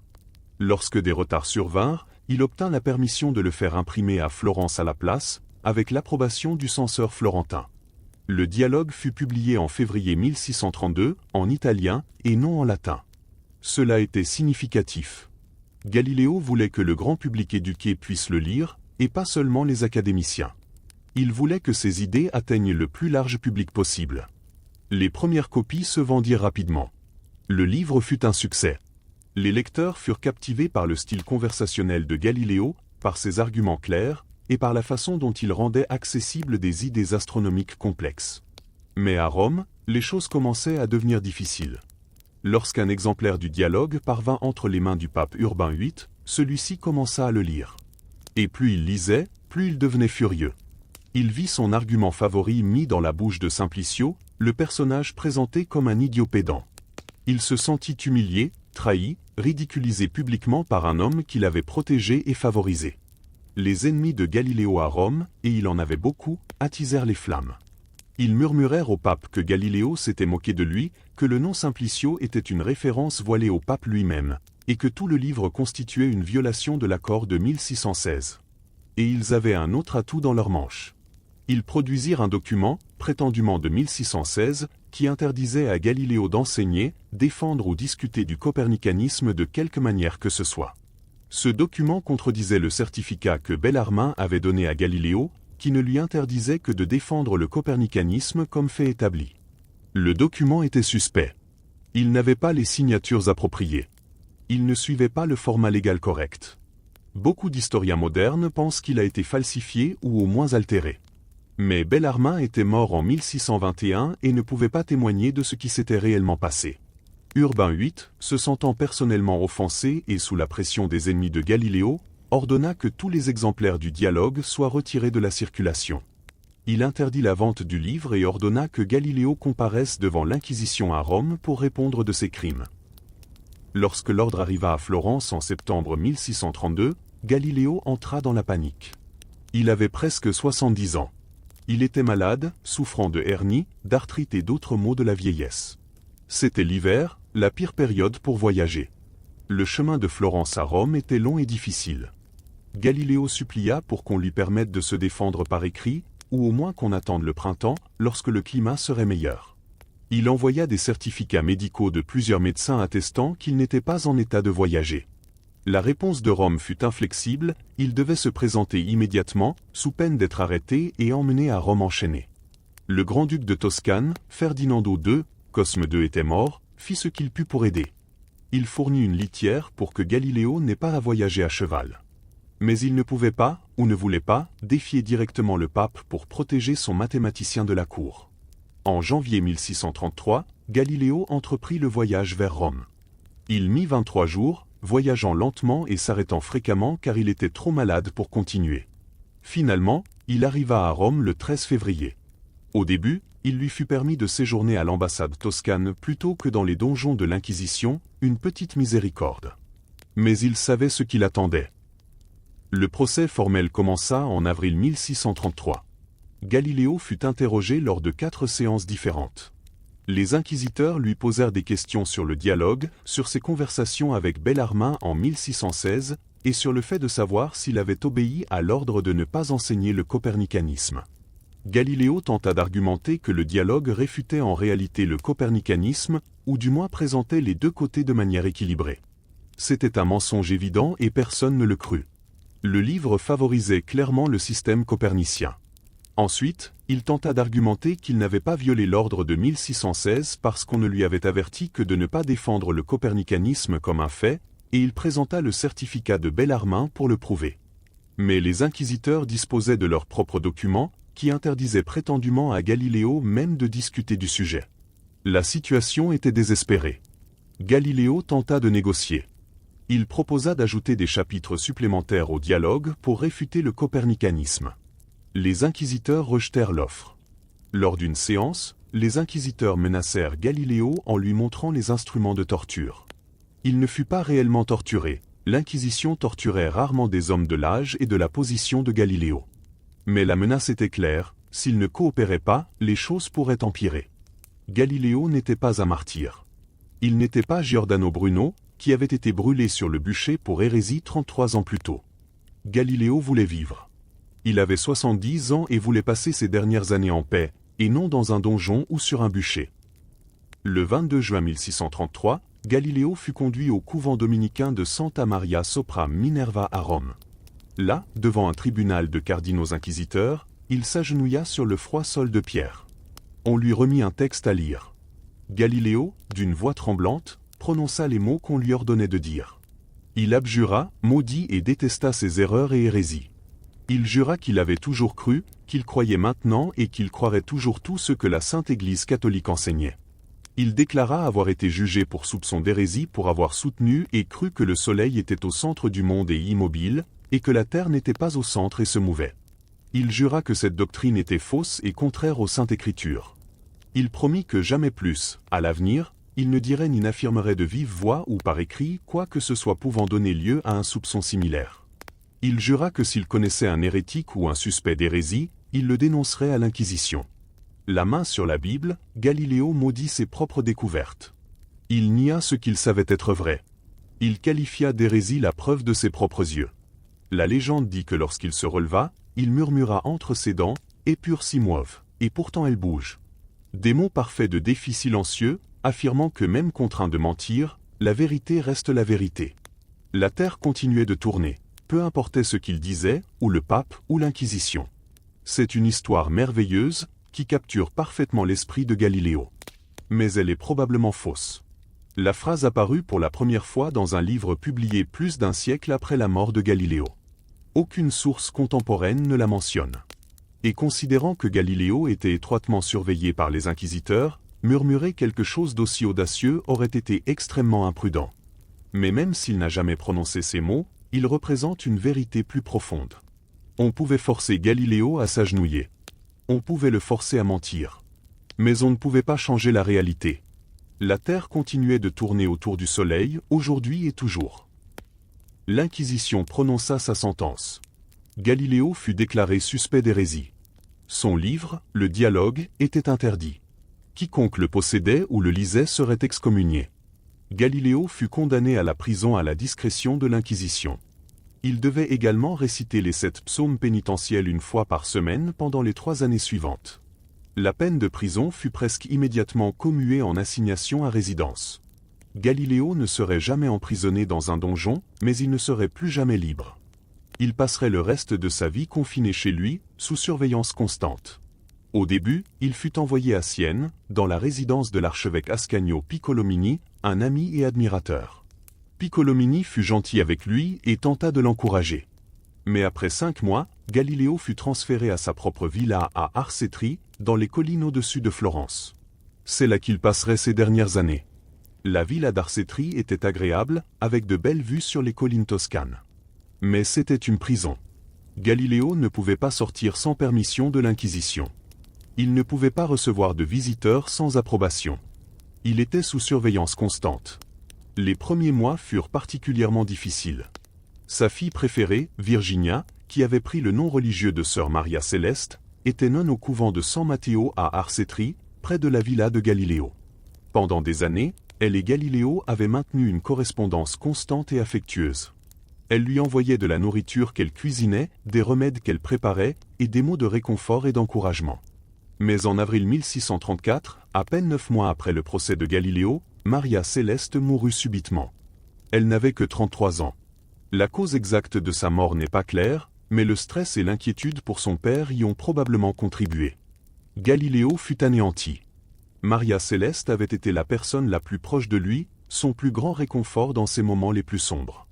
S1: Lorsque des retards survinrent, il obtint la permission de le faire imprimer à Florence à la place, avec l'approbation du censeur florentin. Le dialogue fut publié en février 1632, en italien et non en latin. Cela était significatif. Galiléo voulait que le grand public éduqué puisse le lire, et pas seulement les académiciens. Il voulait que ses idées atteignent le plus large public possible. Les premières copies se vendirent rapidement. Le livre fut un succès. Les lecteurs furent captivés par le style conversationnel de Galiléo, par ses arguments clairs, et par la façon dont il rendait accessibles des idées astronomiques complexes. Mais à Rome, les choses commençaient à devenir difficiles. Lorsqu'un exemplaire du dialogue parvint entre les mains du pape Urbain VIII, celui-ci commença à le lire. Et plus il lisait, plus il devenait furieux. Il vit son argument favori mis dans la bouche de Simplicio, le personnage présenté comme un idiot pédant. Il se sentit humilié, trahi, ridiculisé publiquement par un homme qu'il avait protégé et favorisé. Les ennemis de Galiléo à Rome, et il en avait beaucoup, attisèrent les flammes. Ils murmurèrent au pape que Galiléo s'était moqué de lui, que le nom Simplicio était une référence voilée au pape lui-même, et que tout le livre constituait une violation de l'accord de 1616. Et ils avaient un autre atout dans leur manche. Ils produisirent un document, prétendument de 1616, qui interdisait à Galiléo d'enseigner, défendre ou discuter du copernicanisme de quelque manière que ce soit. Ce document contredisait le certificat que Bellarmin avait donné à Galiléo, qui ne lui interdisait que de défendre le copernicanisme comme fait établi. Le document était suspect. Il n'avait pas les signatures appropriées. Il ne suivait pas le format légal correct. Beaucoup d'historiens modernes pensent qu'il a été falsifié ou au moins altéré. Mais Bellarmin était mort en 1621 et ne pouvait pas témoigner de ce qui s'était réellement passé. Urbain VIII, se sentant personnellement offensé et sous la pression des ennemis de Galiléo, ordonna que tous les exemplaires du dialogue soient retirés de la circulation. Il interdit la vente du livre et ordonna que Galiléo comparaisse devant l'Inquisition à Rome pour répondre de ses crimes. Lorsque l'ordre arriva à Florence en septembre 1632, Galiléo entra dans la panique. Il avait presque 70 ans. Il était malade, souffrant de hernie, d'arthrite et d'autres maux de la vieillesse. C'était l'hiver, la pire période pour voyager. Le chemin de Florence à Rome était long et difficile. Galiléo supplia pour qu'on lui permette de se défendre par écrit, ou au moins qu'on attende le printemps, lorsque le climat serait meilleur. Il envoya des certificats médicaux de plusieurs médecins attestant qu'il n'était pas en état de voyager. La réponse de Rome fut inflexible, il devait se présenter immédiatement, sous peine d'être arrêté et emmené à Rome enchaîné. Le grand-duc de Toscane, Ferdinando II, Cosme II était mort, fit ce qu'il put pour aider. Il fournit une litière pour que Galiléo n'ait pas à voyager à cheval. Mais il ne pouvait pas, ou ne voulait pas, défier directement le pape pour protéger son mathématicien de la cour. En janvier 1633, Galiléo entreprit le voyage vers Rome. Il mit 23 jours, voyageant lentement et s'arrêtant fréquemment car il était trop malade pour continuer. Finalement, il arriva à Rome le 13 février. Au début, il lui fut permis de séjourner à l'ambassade toscane plutôt que dans les donjons de l'Inquisition, une petite miséricorde. Mais il savait ce qui l'attendait. Le procès formel commença en avril 1633. Galiléo fut interrogé lors de 4 séances différentes. Les inquisiteurs lui posèrent des questions sur le dialogue, sur ses conversations avec Bellarmin en 1616, et sur le fait de savoir s'il avait obéi à l'ordre de ne pas enseigner le copernicanisme. Galiléo tenta d'argumenter que le dialogue réfutait en réalité le copernicanisme, ou du moins présentait les deux côtés de manière équilibrée. C'était un mensonge évident et personne ne le crut. Le livre favorisait clairement le système copernicien. Ensuite, il tenta d'argumenter qu'il n'avait pas violé l'ordre de 1616 parce qu'on ne lui avait averti que de ne pas défendre le copernicanisme comme un fait, et il présenta le certificat de Bellarmin pour le prouver. Mais les inquisiteurs disposaient de leurs propres documents, qui interdisaient prétendument à Galiléo même de discuter du sujet. La situation était désespérée. Galiléo tenta de négocier. Il proposa d'ajouter des chapitres supplémentaires au dialogue pour réfuter le copernicanisme. Les inquisiteurs rejetèrent l'offre. Lors d'une séance, les inquisiteurs menacèrent Galiléo en lui montrant les instruments de torture. Il ne fut pas réellement torturé. L'Inquisition torturait rarement des hommes de l'âge et de la position de Galiléo. Mais la menace était claire, s'il ne coopérait pas, les choses pourraient empirer. Galiléo n'était pas un martyr. Il n'était pas Giordano Bruno, qui avait été brûlé sur le bûcher pour hérésie 33 ans plus tôt. Galiléo voulait vivre. Il avait 70 ans et voulait passer ses dernières années en paix, et non dans un donjon ou sur un bûcher. Le 22 juin 1633, Galiléo fut conduit au couvent dominicain de Santa Maria sopra Minerva à Rome. Là, devant un tribunal de cardinaux inquisiteurs, il s'agenouilla sur le froid sol de pierre. On lui remit un texte à lire. Galiléo, d'une voix tremblante, prononça les mots qu'on lui ordonnait de dire. Il abjura, maudit et détesta ses erreurs et hérésies. Il jura qu'il avait toujours cru, qu'il croyait maintenant et qu'il croirait toujours tout ce que la Sainte Église catholique enseignait. Il déclara avoir été jugé pour soupçon d'hérésie pour avoir soutenu et cru que le soleil était au centre du monde et immobile, et que la terre n'était pas au centre et se mouvait. Il jura que cette doctrine était fausse et contraire aux Saintes Écritures. Il promit que jamais plus, à l'avenir, il ne dirait ni n'affirmerait de vive voix ou par écrit quoi que ce soit pouvant donner lieu à un soupçon similaire. Il jura que s'il connaissait un hérétique ou un suspect d'hérésie, il le dénoncerait à l'Inquisition. La main sur la Bible, Galiléo maudit ses propres découvertes. Il nia ce qu'il savait être vrai. Il qualifia d'hérésie la preuve de ses propres yeux. La légende dit que lorsqu'il se releva, il murmura entre ses dents « Épure si muove », et pourtant elle bouge. Des mots parfaits de défi silencieux, affirmant que même contraint de mentir, la vérité reste la vérité. La terre continuait de tourner, peu importait ce qu'il disait, ou le pape, ou l'Inquisition. C'est une histoire merveilleuse, qui capture parfaitement l'esprit de Galiléo. Mais elle est probablement fausse. La phrase apparut pour la première fois dans un livre publié plus d'un siècle après la mort de Galiléo. Aucune source contemporaine ne la mentionne. Et considérant que Galiléo était étroitement surveillé par les inquisiteurs, murmurer quelque chose d'aussi audacieux aurait été extrêmement imprudent. Mais même s'il n'a jamais prononcé ces mots, il représente une vérité plus profonde. On pouvait forcer Galiléo à s'agenouiller. On pouvait le forcer à mentir. Mais on ne pouvait pas changer la réalité. La Terre continuait de tourner autour du Soleil, aujourd'hui et toujours. L'Inquisition prononça sa sentence. Galiléo fut déclaré suspect d'hérésie. Son livre, le Dialogue, était interdit. Quiconque le possédait ou le lisait serait excommunié. Galiléo fut condamné à la prison à la discrétion de l'Inquisition. Il devait également réciter les 7 psaumes pénitentiels une fois par semaine pendant les 3 années suivantes. La peine de prison fut presque immédiatement commuée en assignation à résidence. Galiléo ne serait jamais emprisonné dans un donjon, mais il ne serait plus jamais libre. Il passerait le reste de sa vie confiné chez lui, sous surveillance constante. Au début, il fut envoyé à Sienne, dans la résidence de l'archevêque Ascanio Piccolomini, un ami et admirateur. Piccolomini fut gentil avec lui et tenta de l'encourager. Mais après 5 mois, Galiléo fut transféré à sa propre villa à Arcetri, dans les collines au-dessus de Florence. C'est là qu'il passerait ses dernières années. La villa d'Arcetri était agréable, avec de belles vues sur les collines toscanes. Mais c'était une prison. Galiléo ne pouvait pas sortir sans permission de l'Inquisition. Il ne pouvait pas recevoir de visiteurs sans approbation. Il était sous surveillance constante. Les premiers mois furent particulièrement difficiles. Sa fille préférée, Virginia, qui avait pris le nom religieux de Sœur Maria Céleste, était nonne au couvent de San Matteo à Arcetri, près de la villa de Galiléo. Pendant des années, elle et Galiléo avaient maintenu une correspondance constante et affectueuse. Elle lui envoyait de la nourriture qu'elle cuisinait, des remèdes qu'elle préparait, et des mots de réconfort et d'encouragement. Mais en avril 1634, à peine 9 mois après le procès de Galiléo, Maria Céleste mourut subitement. Elle n'avait que 33 ans. La cause exacte de sa mort n'est pas claire, mais le stress et l'inquiétude pour son père y ont probablement contribué. Galiléo fut anéanti. Maria Céleste avait été la personne la plus proche de lui, son plus grand réconfort dans ses moments les plus sombres.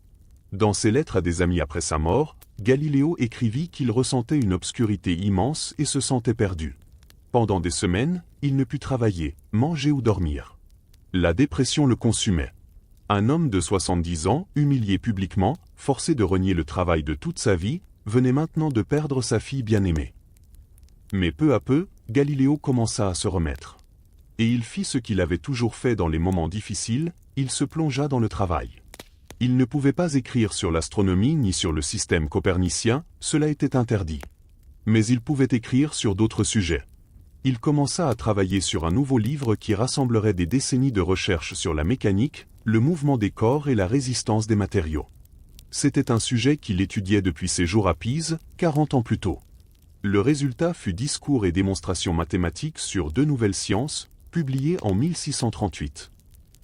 S1: Dans ses lettres à des amis après sa mort, Galiléo écrivit qu'il ressentait une obscurité immense et se sentait perdu. Pendant des semaines, il ne put travailler, manger ou dormir. La dépression le consumait. Un homme de 70 ans, humilié publiquement, forcé de renier le travail de toute sa vie, venait maintenant de perdre sa fille bien-aimée. Mais peu à peu, Galiléo commença à se remettre. Et il fit ce qu'il avait toujours fait dans les moments difficiles, il se plongea dans le travail. Il ne pouvait pas écrire sur l'astronomie ni sur le système copernicien, cela était interdit. Mais il pouvait écrire sur d'autres sujets. Il commença à travailler sur un nouveau livre qui rassemblerait des décennies de recherche sur la mécanique, le mouvement des corps et la résistance des matériaux. C'était un sujet qu'il étudiait depuis ses jours à Pise, 40 ans plus tôt. Le résultat fut Discours et démonstrations mathématiques sur 2 nouvelles sciences, publié en 1638.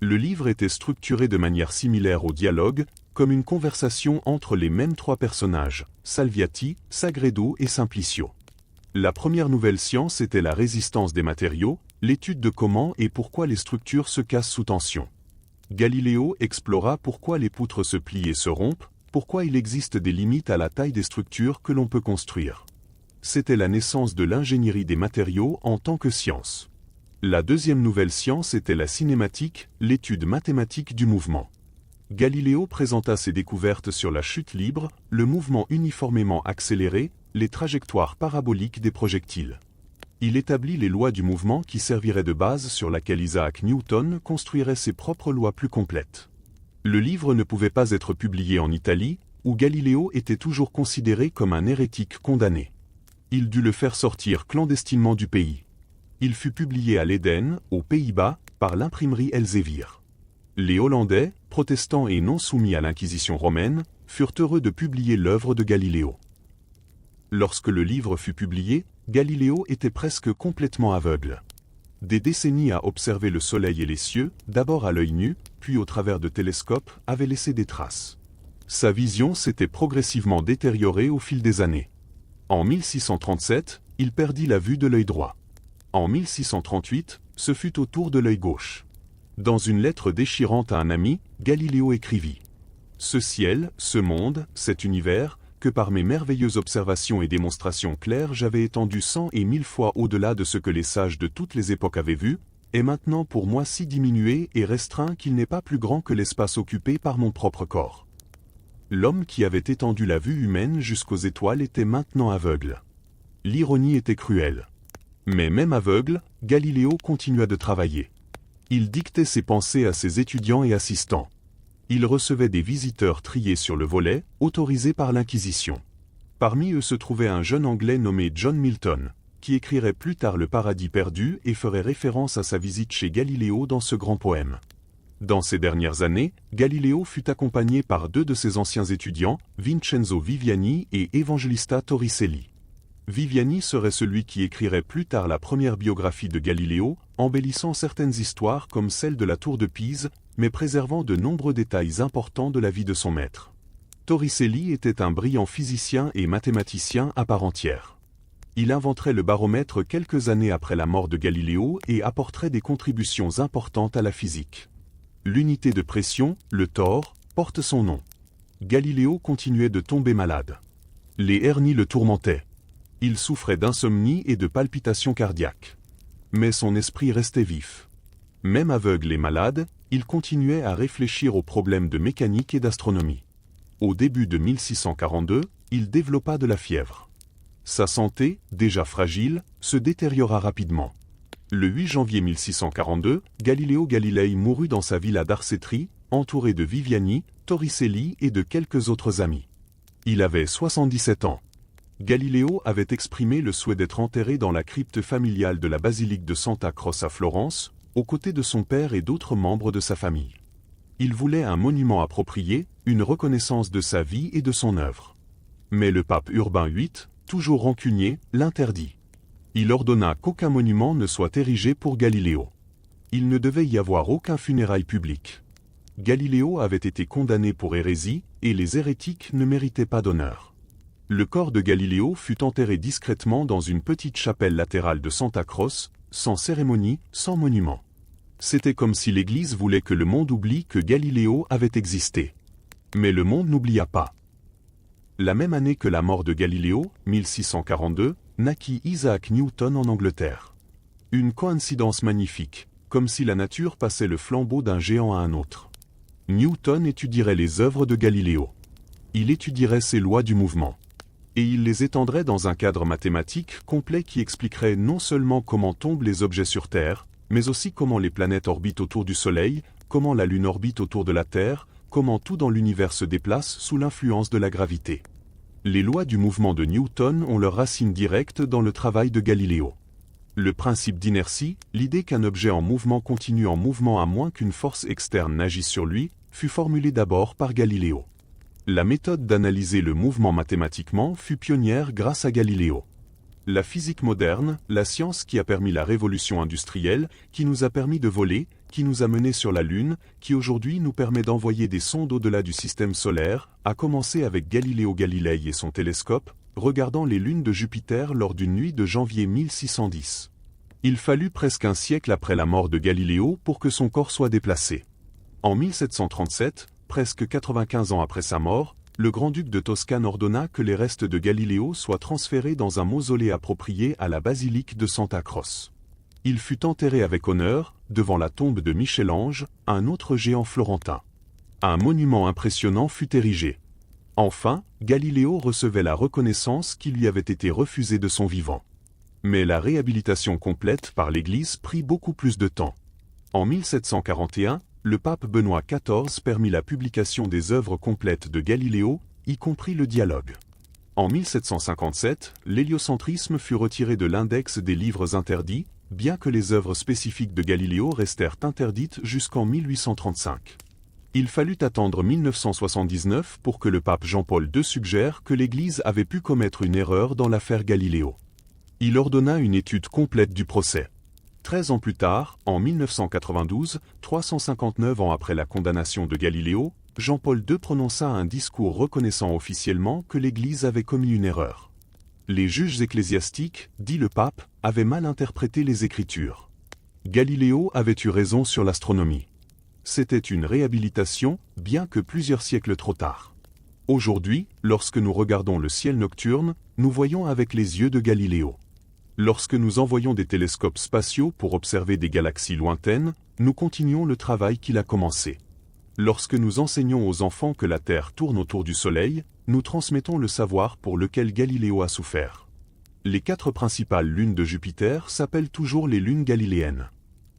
S1: Le livre était structuré de manière similaire au dialogue, comme une conversation entre les mêmes 3 personnages, Salviati, Sagredo et Simplicio. La première nouvelle science était la résistance des matériaux, l'étude de comment et pourquoi les structures se cassent sous tension. Galiléo explora pourquoi les poutres se plient et se rompent, pourquoi il existe des limites à la taille des structures que l'on peut construire. C'était la naissance de l'ingénierie des matériaux en tant que science. La deuxième nouvelle science était la cinématique, l'étude mathématique du mouvement. Galiléo présenta ses découvertes sur la chute libre, le mouvement uniformément accéléré, les trajectoires paraboliques des projectiles. Il établit les lois du mouvement qui serviraient de base sur laquelle Isaac Newton construirait ses propres lois plus complètes. Le livre ne pouvait pas être publié en Italie, où Galiléo était toujours considéré comme un hérétique condamné. Il dut le faire sortir clandestinement du pays. Il fut publié à Leiden, aux Pays-Bas, par l'imprimerie Elsevier. Les Hollandais, protestants et non soumis à l'Inquisition romaine, furent heureux de publier l'œuvre de Galiléo. Lorsque le livre fut publié, Galiléo était presque complètement aveugle. Des décennies à observer le soleil et les cieux, d'abord à l'œil nu, puis au travers de télescopes, avaient laissé des traces. Sa vision s'était progressivement détériorée au fil des années. En 1637, il perdit la vue de l'œil droit. En 1638, ce fut au tour de l'œil gauche. Dans une lettre déchirante à un ami, Galiléo écrivit « Ce ciel, ce monde, cet univers, que par mes merveilleuses observations et démonstrations claires j'avais étendu 100 et 1000 fois au-delà de ce que les sages de toutes les époques avaient vu, est maintenant pour moi si diminué et restreint qu'il n'est pas plus grand que l'espace occupé par mon propre corps. » L'homme qui avait étendu la vue humaine jusqu'aux étoiles était maintenant aveugle. L'ironie était cruelle. Mais même aveugle, Galiléo continua de travailler. Il dictait ses pensées à ses étudiants et assistants. Il recevait des visiteurs triés sur le volet, autorisés par l'Inquisition. Parmi eux se trouvait un jeune Anglais nommé John Milton, qui écrirait plus tard Le Paradis perdu et ferait référence à sa visite chez Galiléo dans ce grand poème. Dans ces dernières années, Galiléo fut accompagné par 2 de ses anciens étudiants, Vincenzo Viviani et Evangelista Torricelli. Viviani serait celui qui écrirait plus tard la première biographie de Galiléo, embellissant certaines histoires comme celle de la tour de Pise, mais préservant de nombreux détails importants de la vie de son maître. Torricelli était un brillant physicien et mathématicien à part entière. Il inventerait le baromètre quelques années après la mort de Galiléo et apporterait des contributions importantes à la physique. L'unité de pression, le torr, porte son nom. Galiléo continuait de tomber malade. Les hernies le tourmentaient. Il souffrait d'insomnie et de palpitations cardiaques. Mais son esprit restait vif. Même aveugle et malade, il continuait à réfléchir aux problèmes de mécanique et d'astronomie. Au début de 1642, il développa de la fièvre. Sa santé, déjà fragile, se détériora rapidement. Le 8 janvier 1642, Galileo Galilei mourut dans sa villa d'Arcetri, entouré de Viviani, Torricelli et de quelques autres amis. Il avait 77 ans. Galiléo avait exprimé le souhait d'être enterré dans la crypte familiale de la basilique de Santa Croce à Florence, aux côtés de son père et d'autres membres de sa famille. Il voulait un monument approprié, une reconnaissance de sa vie et de son œuvre. Mais le pape Urbain VIII, toujours rancunier, l'interdit. Il ordonna qu'aucun monument ne soit érigé pour Galiléo. Il ne devait y avoir aucun funérail public. Galiléo avait été condamné pour hérésie, et les hérétiques ne méritaient pas d'honneur. Le corps de Galiléo fut enterré discrètement dans une petite chapelle latérale de Santa Croce, sans cérémonie, sans monument. C'était comme si l'Église voulait que le monde oublie que Galiléo avait existé. Mais le monde n'oublia pas. La même année que la mort de Galiléo, 1642, naquit Isaac Newton en Angleterre. Une coïncidence magnifique, comme si la nature passait le flambeau d'un géant à un autre. Newton étudierait les œuvres de Galiléo. Il étudierait ses lois du mouvement. Et il les étendrait dans un cadre mathématique complet qui expliquerait non seulement comment tombent les objets sur Terre, mais aussi comment les planètes orbitent autour du Soleil, comment la Lune orbite autour de la Terre, comment tout dans l'univers se déplace sous l'influence de la gravité. Les lois du mouvement de Newton ont leur racine directe dans le travail de Galiléo. Le principe d'inertie, l'idée qu'un objet en mouvement continue en mouvement à moins qu'une force externe n'agisse sur lui, fut formulée d'abord par Galiléo. La méthode d'analyser le mouvement mathématiquement fut pionnière grâce à Galiléo. La physique moderne, la science qui a permis la révolution industrielle, qui nous a permis de voler, qui nous a menés sur la Lune, qui aujourd'hui nous permet d'envoyer des sondes au-delà du système solaire, a commencé avec Galileo Galilei et son télescope, regardant les lunes de Jupiter lors d'une nuit de janvier 1610. Il fallut presque un siècle après la mort de Galiléo pour que son corps soit déplacé. En 1737, presque 95 ans après sa mort, le grand-duc de Toscane ordonna que les restes de Galiléo soient transférés dans un mausolée approprié à la basilique de Santa Croce. Il fut enterré avec honneur, devant la tombe de Michel-Ange, un autre géant florentin. Un monument impressionnant fut érigé. Enfin, Galiléo recevait la reconnaissance qui lui avait été refusée de son vivant. Mais la réhabilitation complète par l'Église prit beaucoup plus de temps. En 1741, le pape Benoît XIV permit la publication des œuvres complètes de Galiléo, y compris le dialogue. En 1757, l'héliocentrisme fut retiré de l'index des livres interdits, bien que les œuvres spécifiques de Galiléo restèrent interdites jusqu'en 1835. Il fallut attendre 1979 pour que le pape Jean-Paul II suggère que l'Église avait pu commettre une erreur dans l'affaire Galiléo. Il ordonna une étude complète du procès. 13 ans plus tard, en 1992, 359 ans après la condamnation de Galiléo, Jean-Paul II prononça un discours reconnaissant officiellement que l'Église avait commis une erreur. Les juges ecclésiastiques, dit le pape, avaient mal interprété les Écritures. Galiléo avait eu raison sur l'astronomie. C'était une réhabilitation, bien que plusieurs siècles trop tard. Aujourd'hui, lorsque nous regardons le ciel nocturne, nous voyons avec les yeux de Galiléo. Lorsque nous envoyons des télescopes spatiaux pour observer des galaxies lointaines, nous continuons le travail qu'il a commencé. Lorsque nous enseignons aux enfants que la Terre tourne autour du Soleil, nous transmettons le savoir pour lequel Galiléo a souffert. Les 4 principales lunes de Jupiter s'appellent toujours les lunes galiléennes.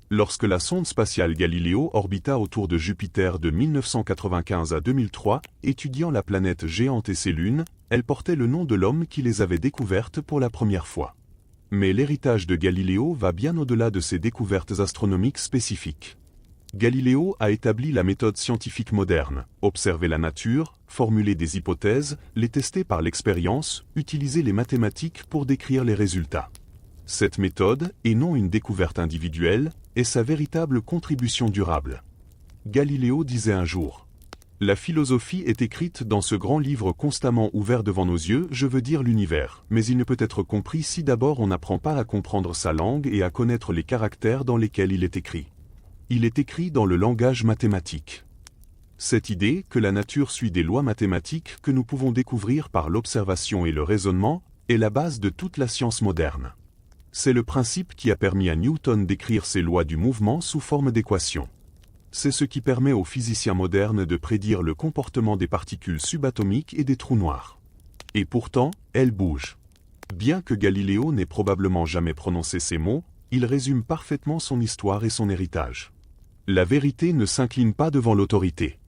S1: Lorsque la sonde spatiale Galileo orbita autour de Jupiter de 1995 à 2003, étudiant la planète géante et ses lunes, elle portait le nom de l'homme qui les avait découvertes pour la première fois. Mais l'héritage de Galiléo va bien au-delà de ces découvertes astronomiques spécifiques. Galiléo a établi la méthode scientifique moderne, observer la nature, formuler des hypothèses, les tester par l'expérience, utiliser les mathématiques pour décrire les résultats. Cette méthode, et non une découverte individuelle, est sa véritable contribution durable. Galiléo disait un jour: la philosophie est écrite dans ce grand livre constamment ouvert devant nos yeux, je veux dire l'univers, mais il ne peut être compris si d'abord on n'apprend pas à comprendre sa langue et à connaître les caractères dans lesquels il est écrit. Il est écrit dans le langage mathématique. Cette idée que la nature suit des lois mathématiques que nous pouvons découvrir par l'observation et le raisonnement est la base de toute la science moderne. C'est le principe qui a permis à Newton d'écrire ses lois du mouvement sous forme d'équations. C'est ce qui permet aux physiciens modernes de prédire le comportement des particules subatomiques et des trous noirs. Et pourtant, elles bougent. Bien que Galiléo n'ait probablement jamais prononcé ces mots, il résume parfaitement son histoire et son héritage. La vérité ne s'incline pas devant l'autorité.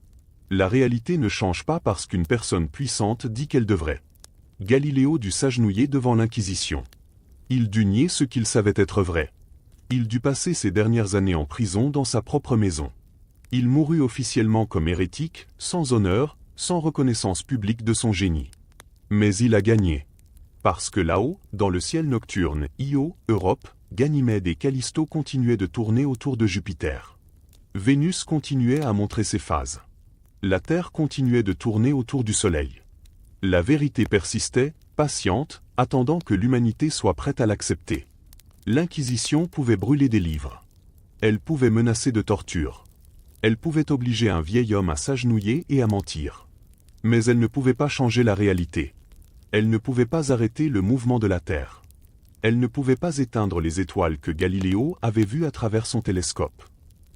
S1: La réalité ne change pas parce qu'une personne puissante dit qu'elle devrait. Galiléo dut s'agenouiller devant l'Inquisition. Il dut nier ce qu'il savait être vrai. Il dut passer ses dernières années en prison dans sa propre maison. Il mourut officiellement comme hérétique, sans honneur, sans reconnaissance publique de son génie. Mais il a gagné. Parce que là-haut, dans le ciel nocturne, Io, Europe, Ganymède et Callisto continuaient de tourner autour de Jupiter. Vénus continuait à montrer ses phases. La Terre continuait de tourner autour du Soleil. La vérité persistait, patiente, attendant que l'humanité soit prête à l'accepter. L'Inquisition pouvait brûler des livres. Elle pouvait menacer de torture. Elle pouvait obliger un vieil homme à s'agenouiller et à mentir. Mais elle ne pouvait pas changer la réalité. Elle ne pouvait pas arrêter le mouvement de la Terre. Elle ne pouvait pas éteindre les étoiles que Galiléo avait vues à travers son télescope.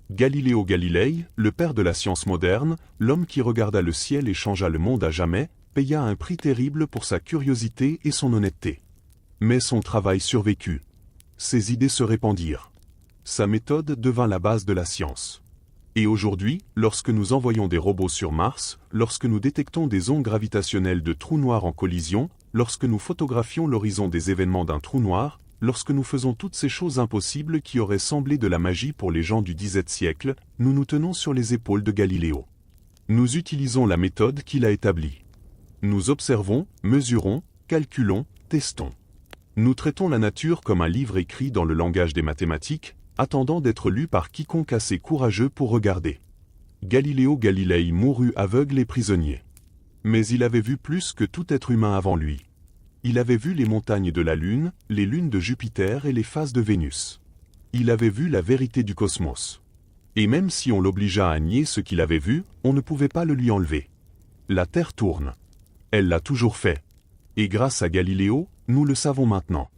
S1: Galileo Galilei, le père de la science moderne, l'homme qui regarda le ciel et changea le monde à jamais, paya un prix terrible pour sa curiosité et son honnêteté. Mais son travail survécut. Ses idées se répandirent. Sa méthode devint la base de la science. Et aujourd'hui, lorsque nous envoyons des robots sur Mars, lorsque nous détectons des ondes gravitationnelles de trous noirs en collision, lorsque nous photographions l'horizon des événements d'un trou noir, lorsque nous faisons toutes ces choses impossibles qui auraient semblé de la magie pour les gens du XVIIe siècle, nous nous tenons sur les épaules de Galiléo. Nous utilisons la méthode qu'il a établie. Nous observons, mesurons, calculons, testons. Nous traitons la nature comme un livre écrit dans le langage des mathématiques, attendant d'être lu par quiconque assez courageux pour regarder. Galileo Galilei mourut aveugle et prisonnier. Mais il avait vu plus que tout être humain avant lui. Il avait vu les montagnes de la Lune, les lunes de Jupiter et les phases de Vénus. Il avait vu la vérité du cosmos. Et même si on l'obligea à nier ce qu'il avait vu, on ne pouvait pas le lui enlever. La Terre tourne. Elle l'a toujours fait. Et grâce à Galiléo, nous le savons maintenant.